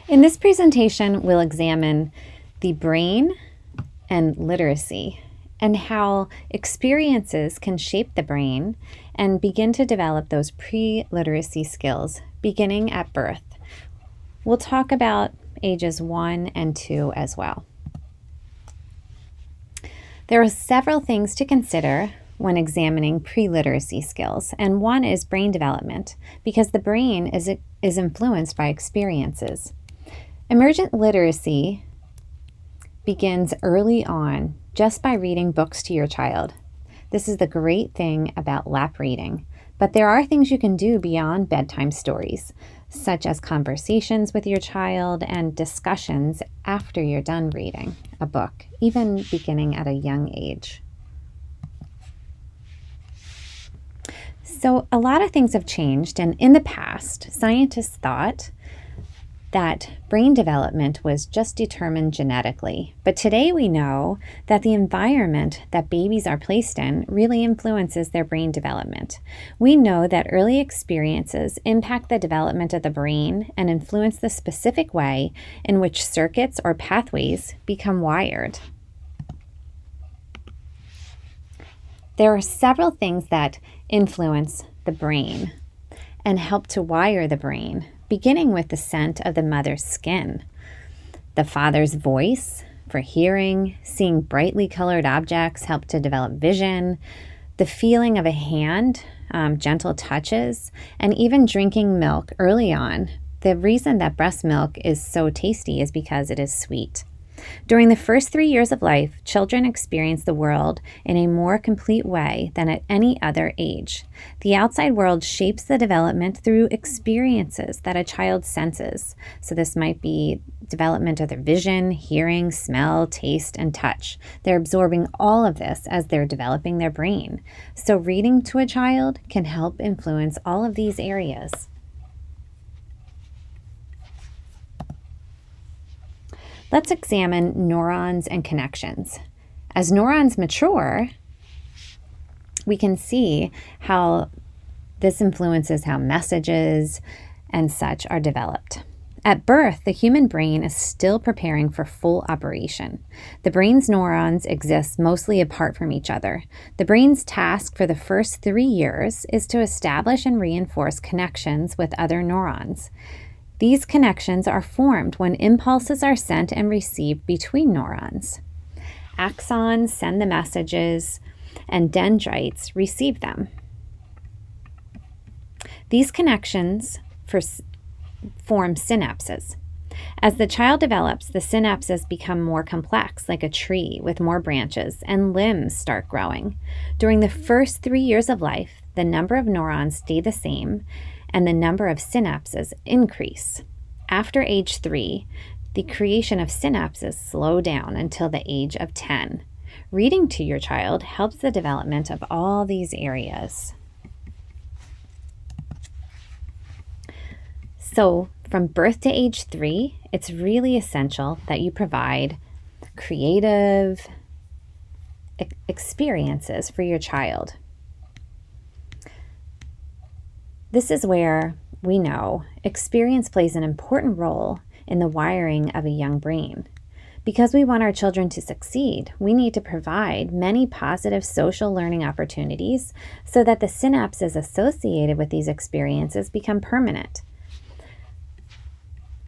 In this presentation, we'll examine the brain and literacy and how experiences can shape the brain and begin to develop those pre-literacy skills beginning at birth. We'll talk about ages 1 and 2 as well. There are several things to consider when examining pre-literacy skills, and one is brain development, because the brain is influenced by experiences. Emergent literacy begins early on just by reading books to your child. This is the great thing about lap reading, but there are things you can do beyond bedtime stories, such as conversations with your child and discussions after you're done reading a book, even beginning at a young age. So a lot of things have changed, and in the past, scientists thought that brain development was just determined genetically. But today we know that the environment that babies are placed in really influences their brain development. We know that early experiences impact the development of the brain and influence the specific way in which circuits or pathways become wired. There are several things that influence the brain and help to wire the brain, beginning with the scent of the mother's skin, the father's voice for hearing, seeing brightly colored objects help to develop vision, the feeling of a hand, gentle touches, and even drinking milk early on. The reason that breast milk is so tasty is because it is sweet. During the first 3 years of life, children experience the world in a more complete way than at any other age. The outside world shapes the development through experiences that a child senses. So this might be development of their vision, hearing, smell, taste, and touch. They're absorbing all of this as they're developing their brain. So reading to a child can help influence all of these areas. Let's examine neurons and connections. As neurons mature, we can see how this influences how messages and such are developed. At birth, the human brain is still preparing for full operation. The brain's neurons exist mostly apart from each other. The brain's task for the first 3 years is to establish and reinforce connections with other neurons. These connections are formed when impulses are sent and received between neurons. Axons send the messages, and dendrites receive them. These connections form synapses. As the child develops, the synapses become more complex, like a tree with more branches, and limbs start growing. During the first 3 years of life, the number of neurons stay the same, and the number of synapses increase. After age 3, the creation of synapses slow down until the age of 10. Reading to your child helps the development of all these areas. So, from birth to age 3, it's really essential that you provide creative experiences for your child. This is where we know experience plays an important role in the wiring of a young brain. Because we want our children to succeed, we need to provide many positive social learning opportunities so that the synapses associated with these experiences become permanent.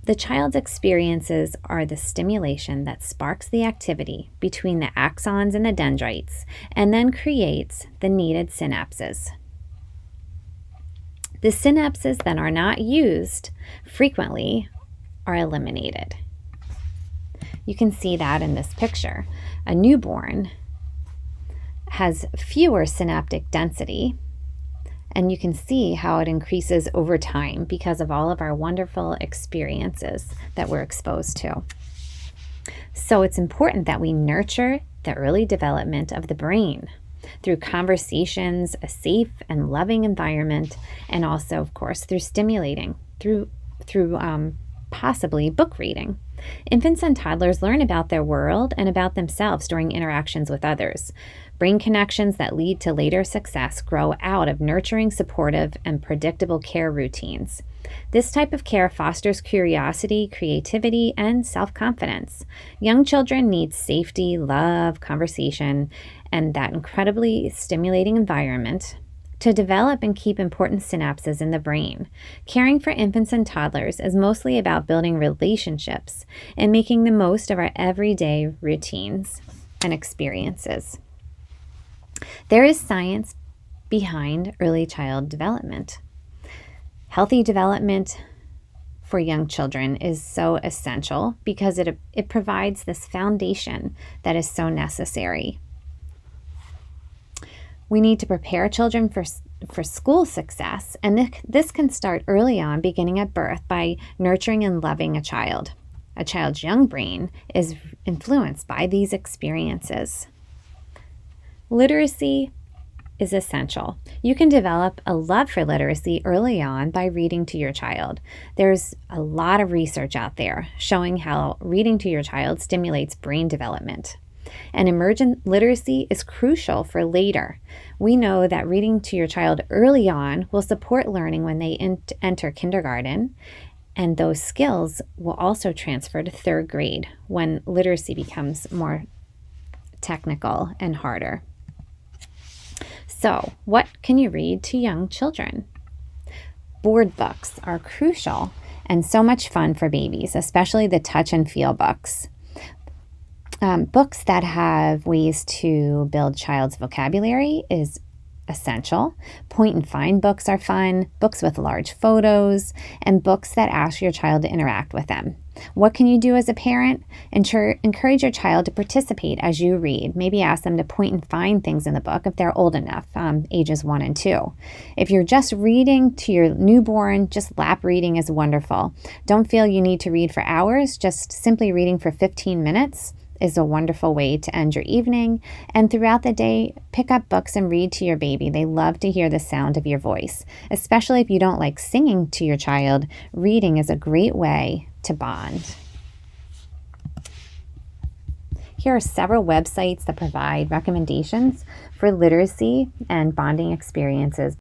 The child's experiences are the stimulation that sparks the activity between the axons and the dendrites and then creates the needed synapses. The synapses that are not used frequently are eliminated. You can see that in this picture. A newborn has fewer synaptic density, and you can see how it increases over time because of all of our wonderful experiences that we're exposed to. So it's important that we nurture the early development of the brain through conversations, a safe and loving environment, and also, of course, through stimulating, through possibly book reading. Infants and toddlers learn about their world and about themselves during interactions with others. Brain connections that lead to later success grow out of nurturing, supportive, and predictable care routines. This type of care fosters curiosity, creativity, and self-confidence. Young children need safety, love, conversation, and that incredibly stimulating environment to develop and keep important synapses in the brain. Caring for infants and toddlers is mostly about building relationships and making the most of our everyday routines and experiences. There is science behind early child development. Healthy development for young children is so essential because it provides this foundation that is so necessary. We need to prepare children for school success, and this can start early on, beginning at birth, by nurturing and loving a child. A child's young brain is influenced by these experiences. Literacy is essential. You can develop a love for literacy early on by reading to your child. There's a lot of research out there showing how reading to your child stimulates brain development. And emergent literacy is crucial for later. We know that reading to your child early on will support learning when they enter kindergarten, and those skills will also transfer to third grade when literacy becomes more technical and harder. So, what can you read to young children? Board books are crucial and so much fun for babies, especially the touch and feel books. Books that have ways to build child's vocabulary is essential. Point and find books are fun, books with large photos, and books that ask your child to interact with them. What can you do as a parent? Encourage your child to participate as you read. Maybe ask them to point and find things in the book if they're old enough, ages 1 and 2. If you're just reading to your newborn, just lap reading is wonderful. Don't feel you need to read for hours. Just simply reading for 15 minutes is a wonderful way to end your evening. And throughout the day, pick up books and read to your baby. They love to hear the sound of your voice. Especially if you don't like singing to your child, reading is a great way to bond. Here are several websites that provide recommendations for literacy and bonding experiences